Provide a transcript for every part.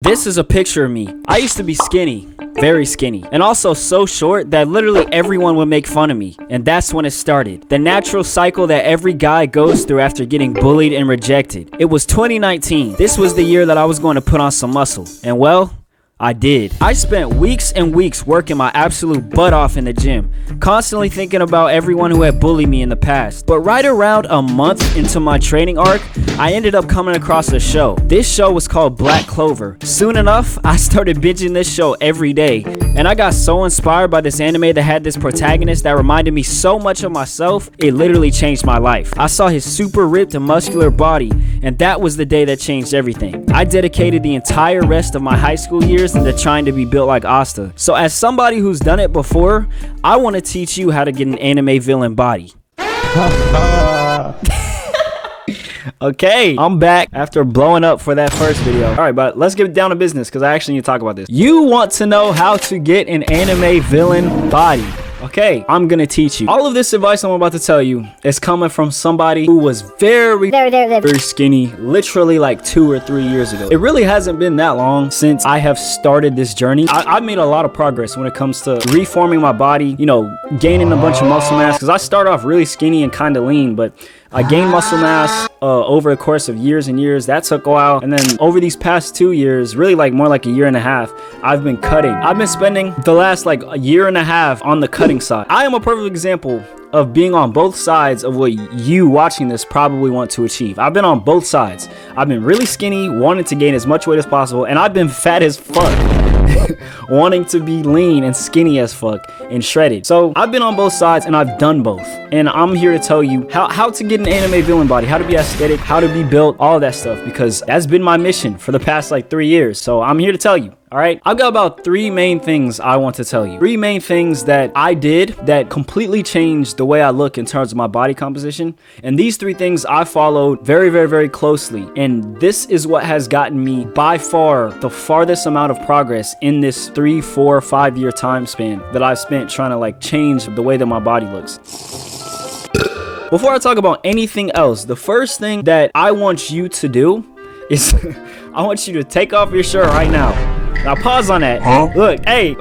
This is a picture of me. I used to be skinny, very skinny, and also so short that literally everyone would make fun of me. And that's when it started. The natural cycle that every guy goes through after getting bullied and rejected. It was 2019. This was the year that I was going to put on some muscle. And well, I did. I spent weeks and weeks working my absolute butt off in the gym, constantly thinking about everyone who had bullied me in the past. But right around a month into my training arc, I ended up coming across a show. This show was called Black Clover. Soon enough, I started binging this show every day, and I got so inspired by this anime that had this protagonist that reminded me so much of myself, it literally changed my life. I saw his super ripped and muscular body, and that was the day that changed everything. I dedicated the entire rest of my high school years into trying to be built like Asta. So as somebody who's done it before, I want to teach you how to get an anime villain body. Okay, I'm back after blowing up for that first video. All right, but let's get down to business because I actually need to talk about this. You want to know how to get an anime villain body. Okay, I'm gonna teach you. All of this advice I'm about to tell you is coming from somebody who was very skinny, literally like 2 or 3 years ago. It really hasn't been that long since I have started this journey. I've made a lot of progress when it comes to reforming my body, you know, gaining a bunch of muscle mass, because I started off really skinny and kind of lean, but I gained muscle mass over the course of years and years. That took a while. And then over these past 2 years, really like more like a year and a half, I've been cutting. I've been spending the last like a year and a half on the cutting side. I am a perfect example of being on both sides of what you watching this probably want to achieve. I've been on both sides. I've been really skinny, wanting to gain as much weight as possible, and I've been fat as fuck. Wanting to be lean and skinny as fuck and shredded. So I've been on both sides and I've done both, and I'm here to tell you how to get an anime villain body, how to be aesthetic, how to be built, all of that stuff, because that's been my mission for the past like 3 years. So I'm here to tell you. All right, I've got about 3 main things I want to tell you. 3 main things that I did that completely changed the way I look in terms of my body composition. And these 3 things I followed very closely. And this is what has gotten me by far the farthest amount of progress in this 3, 4, 5 year time span that I've spent trying to like change the way that my body looks. Before I talk about anything else, the first thing that I want you to do is I want you to take off your shirt right now. Now pause on that. Look, hey,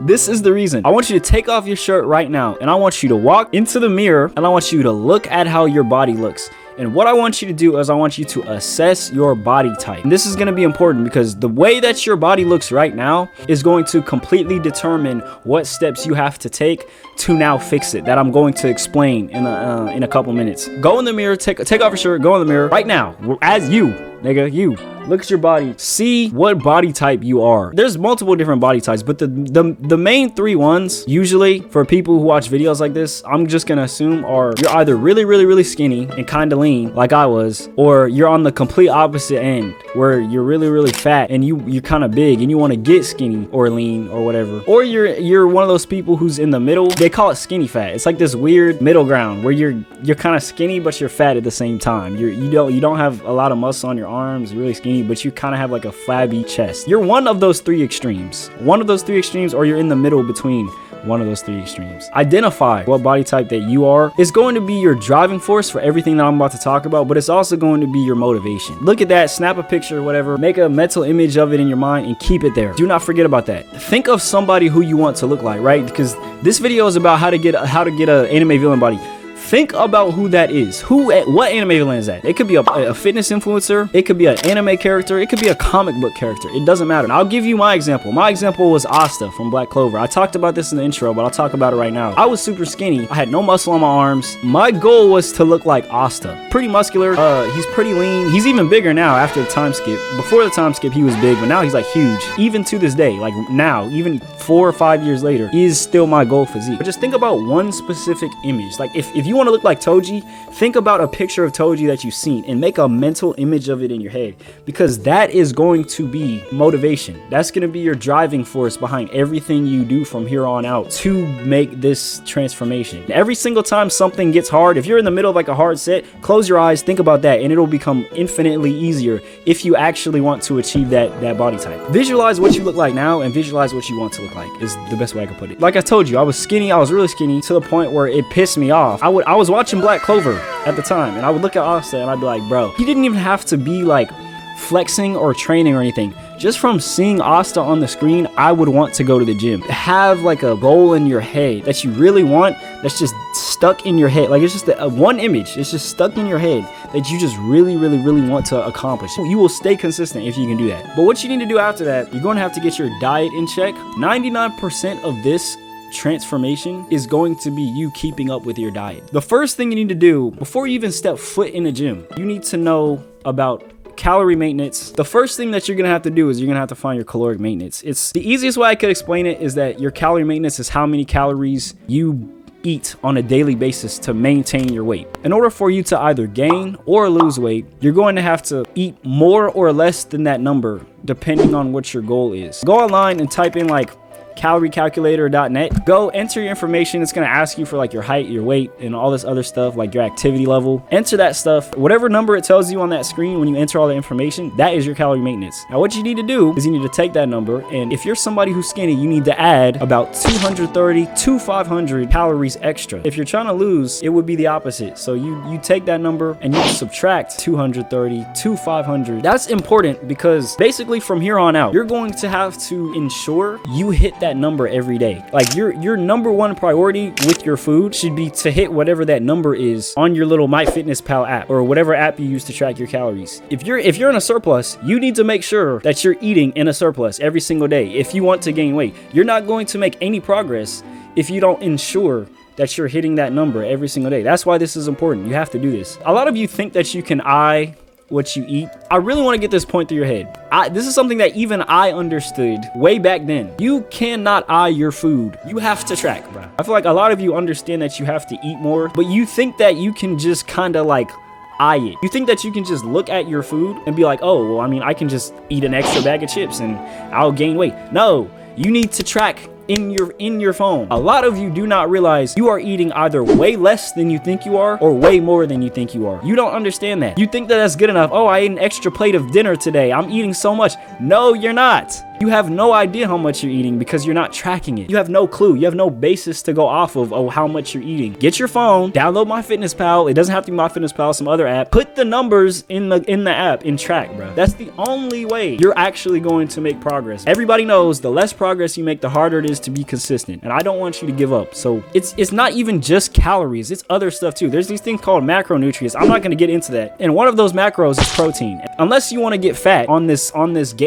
this is the reason. I want you to take off your shirt right now, and I want you to walk into the mirror, and I want you to look at how your body looks. And what I want you to do is I want you to assess your body type. And this is going to be important because the way that your body looks right now is going to completely determine what steps you have to take to now fix it, that I'm going to explain in a couple minutes. Go in the mirror, take off your shirt, go in the mirror right now, as you, nigga, you. Look at your body. See what body type you are. There's multiple different body types, but the main 3 ones, usually for people who watch videos like this, I'm just gonna assume are you're either really skinny and kind of lean like I was, or you're on the complete opposite end where you're really fat and you're kind of big and you want to get skinny or lean or whatever, or you're one of those people who's in the middle. They call it skinny fat. It's like this weird middle ground where you're kind of skinny but you're fat at the same time. You don't have a lot of muscle on your arms. You're really skinny, but you kind of have like a flabby chest. You're one of those 3 extremes. One of those 3 extremes, or you're in the middle between one of those 3 extremes. Identify what body type that you are. It's going to be your driving force for everything that I'm about to talk about, but it's also going to be your motivation. Look at that, snap a picture or whatever, make a mental image of it in your mind and keep it there. Do not forget about that. Think of somebody who you want to look like, right? Because this video is about how to get an anime villain body. Think about who that is. What anime villain is that? It could be a fitness influencer. It could be an anime character. It could be a comic book character. It doesn't matter. And I'll give you my example. My example was Asta from Black Clover. I talked about this in the intro, but I'll talk about it right now. I was super skinny. I had no muscle on my arms. My goal was to look like Asta. Pretty muscular. He's pretty lean. He's even bigger now after the time skip. Before the time skip, he was big, but now he's like huge. Even to this day, like now, even 4 or 5 years later, he is still my goal physique. But just think about one specific image. Like if you want to look like Toji, think about a picture of Toji that you've seen and make a mental image of it in your head, because that is going to be motivation. That's going to be your driving force behind everything you do from here on out to make this transformation. Every single time something gets hard, if you're in the middle of like a hard set, close your eyes, think about that, and it'll become infinitely easier if you actually want to achieve that body type. Visualize what you look like now and visualize what you want to look like is the best way I could put it. Like I told you, I was skinny. I was really skinny to the point where it pissed me off. I was watching Black Clover at the time, and I would look at Asta and I'd be like, bro, he didn't even have to be like flexing or training or anything. just from seeing Asta on the screen, I would want to go to the gym. Have like a goal in your head that you really want, that's just stuck in your head. Like it's just one image, it's just stuck in your head that you just really want to accomplish. You will stay consistent if you can do that. But what you need to do after that, you're going to have to get your diet in check. 99% of this transformation is going to be you keeping up with your diet. The first thing you need to do before you even step foot in the gym, you need to know about calorie maintenance. The first thing that you're gonna have to do is you're gonna have to find your caloric maintenance. It's the easiest way I could explain it is that your calorie maintenance is how many calories you eat on a daily basis to maintain your weight. In order for you to either gain or lose weight, you're going to have to eat more or less than that number depending on what your goal is. Go online and type in like caloriecalculator.net. Go enter your information. It's going to ask you for like your height, your weight, and all this other stuff, like your activity level. Enter that stuff. Whatever number it tells you on that screen when you enter all the information, that is your calorie maintenance. Now what you need to do is you need to take that number, and if you're somebody who's skinny, you need to add about 230 to 500 calories extra. If you're trying to lose, it would be the opposite. So you take that number and you subtract 230 to 500. That's important because basically from here on out, you're going to have to ensure you hit that number every day. Like your number one priority with your food should be to hit whatever that number is on your little MyFitnessPal app or whatever app you use to track your calories. If you're in a surplus, you need to make sure that you're eating in a surplus every single day if you want to gain weight. You're not going to make any progress if you don't ensure that you're hitting that number every single day. That's why this is important. You have to do this. A lot of you think that you can eye what you eat. I really want to get this point through your head. This is something that even I understood way back then. You cannot eye your food. You have to track, bro. I feel like a lot of you understand that you have to eat more, but you think that you can just kind of like eye it. You think that you can just look at your food and be like, oh, well, I mean, I can just eat an extra bag of chips and I'll gain weight. No, you need to track in your phone. A lot of you do not realize you are eating either way less than you think you are or way more than you think you are. You don't understand that. You think that that's good enough. Oh, I ate an extra plate of dinner today. I'm eating so much. No, you're not. You have no idea how much you're eating because you're not tracking it. You have no clue. You have no basis to go off of how much you're eating. Get your phone, download MyFitnessPal. It doesn't have to be MyFitnessPal, some other app. Put the numbers in the app and track, bro. That's the only way you're actually going to make progress. Everybody knows the less progress you make, the harder it is to be consistent. And I don't want you to give up. So it's not even just calories. It's other stuff too. There's these things called macronutrients. I'm not going to get into that. And one of those macros is protein. Unless you want to get fat on this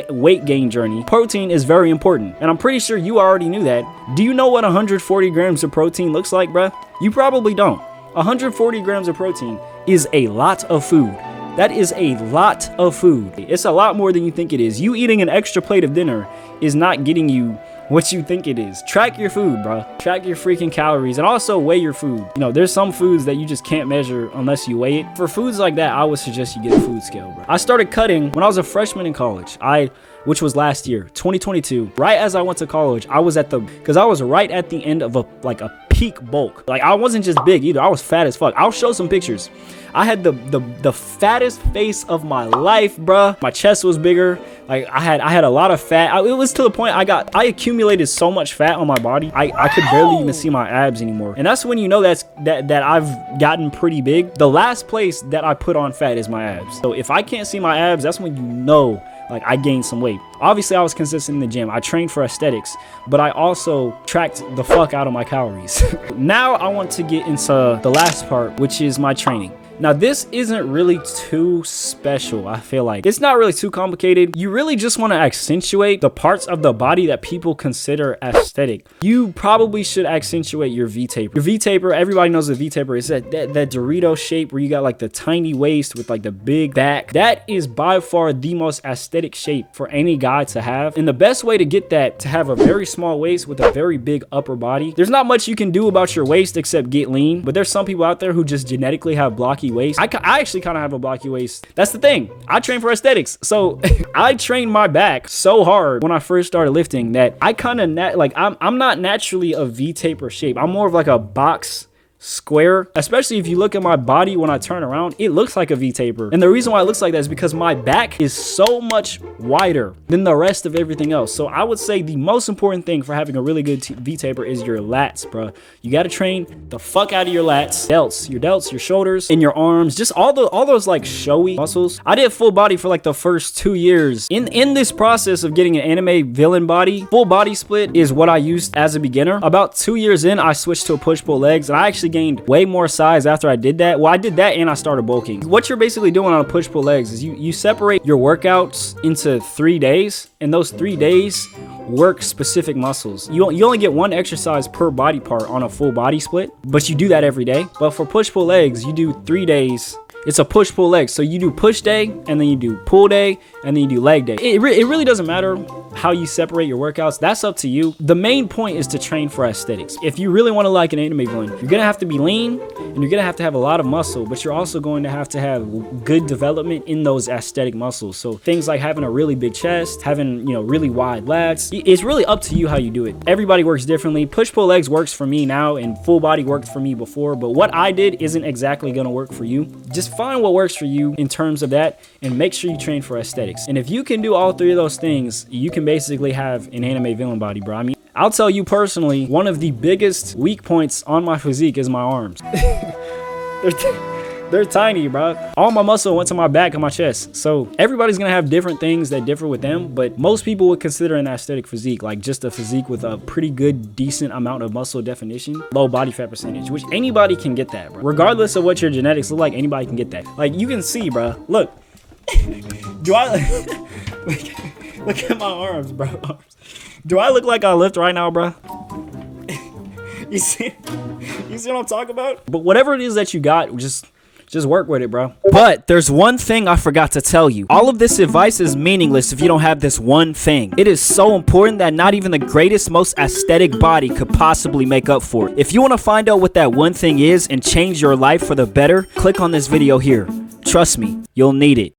weight gain journey, protein is very important. And I'm pretty sure you already knew that. Do you know what 140 grams of protein looks like, bruh? You probably don't. 140 grams of protein is a lot of food. That is a lot of food. It's a lot more than you think it is. You eating an extra plate of dinner is not getting you what you think it is. Track your food, bro. Track your freaking calories and also weigh your food. You know, there's some foods that you just can't measure unless you weigh it. For foods like that, I would suggest you get a food scale, bro. I started cutting when I was a freshman in college. Which was last year, 2022. Right as I went to college, I was because I was right at the end of a peak bulk. Like I wasn't just big either. I was fat as fuck. I'll show some pictures. I had the fattest face of my life, bruh. My chest was bigger. Like I had a lot of fat. It was to the point I accumulated so much fat on my body. I could barely even see my abs anymore. And that's when you know that I've gotten pretty big. The last place that I put on fat is my abs. So if I can't see my abs, that's when you know like I gained some weight. Obviously I was consistent in the gym. I trained for aesthetics, but I also tracked the fuck out of my calories. Now I want to get into the last part, which is my training. Now this isn't really too special. I feel like it's not really too complicated. You really just want to accentuate the parts of the body that people consider aesthetic. You probably should accentuate your V-taper. Your V-taper, everybody knows the V-taper is that Dorito shape where you got like the tiny waist with like the big back. That is by far the most aesthetic shape for any guy to have. And the best way to get that, to have a very small waist with a very big upper body. There's not much you can do about your waist except get lean, but there's some people out there who just genetically have blocky waist. I actually kind of have a blocky waist. That's the thing. I train for aesthetics. So I trained my back so hard when I first started lifting that I kind of I'm not naturally a V-taper shape. I'm more of like a box square, especially if you look at my body when I turn around, it looks like a V-taper. And the reason why it looks like that is because my back is so much wider than the rest of everything else. So I would say the most important thing for having a really good V-taper is your lats, bro. You got to train the fuck out of your lats, your shoulders, and your arms, just all those like showy muscles. I did full body for like the first 2 years. In this process of getting an anime villain body, full body split is what I used as a beginner. About 2 years in, I switched to a push-pull legs, and I actually gained way more size after I did that. Well, I did that and I started bulking. What you're basically doing on a push-pull legs is you separate your workouts into 3 days, and those 3 days work specific muscles. You only get one exercise per body part on a full body split, but you do that every day. But for push-pull legs, you do 3 days. It's a push-pull leg. So you do push day, and then you do pull day, and then you do leg day. It really doesn't matter how you separate your workouts. That's up to you. The main point is to train for aesthetics. If you really want to like an anime villain, you're gonna have to be lean, and you're gonna have to have a lot of muscle, but you're also going to have good development in those aesthetic muscles. So things like having a really big chest, having, you know, really wide lats. It's really up to you how you do it. Everybody works differently. Push-pull legs works for me now, and full body worked for me before, but what I did isn't exactly gonna work for you. Just find what works for you in terms of that, and make sure you train for aesthetics. And if you can do all 3 of those things, you can basically have an anime villain body, bro. I mean, I'll tell you personally, one of the biggest weak points on my physique is my arms. They're tiny, bro. All my muscle went to my back and my chest. So everybody's gonna have different things that differ with them, but most people would consider an aesthetic physique like just a physique with a pretty good, decent amount of muscle definition, low body fat percentage, which anybody can get that, bro. Regardless of what your genetics look like, anybody can get that. Like, you can see, bro. Look. Do I look at my arms, bro? Do I look like I lift right now, bro? You see what I'm talking about? But whatever it is that you got, just work with it, bro. But there's one thing I forgot to tell you. All of this advice is meaningless if you don't have this one thing. It is so important that not even the greatest, most aesthetic body could possibly make up for it. If you want to find out what that one thing is and change your life for the better, click on this video here. Trust me, you'll need it.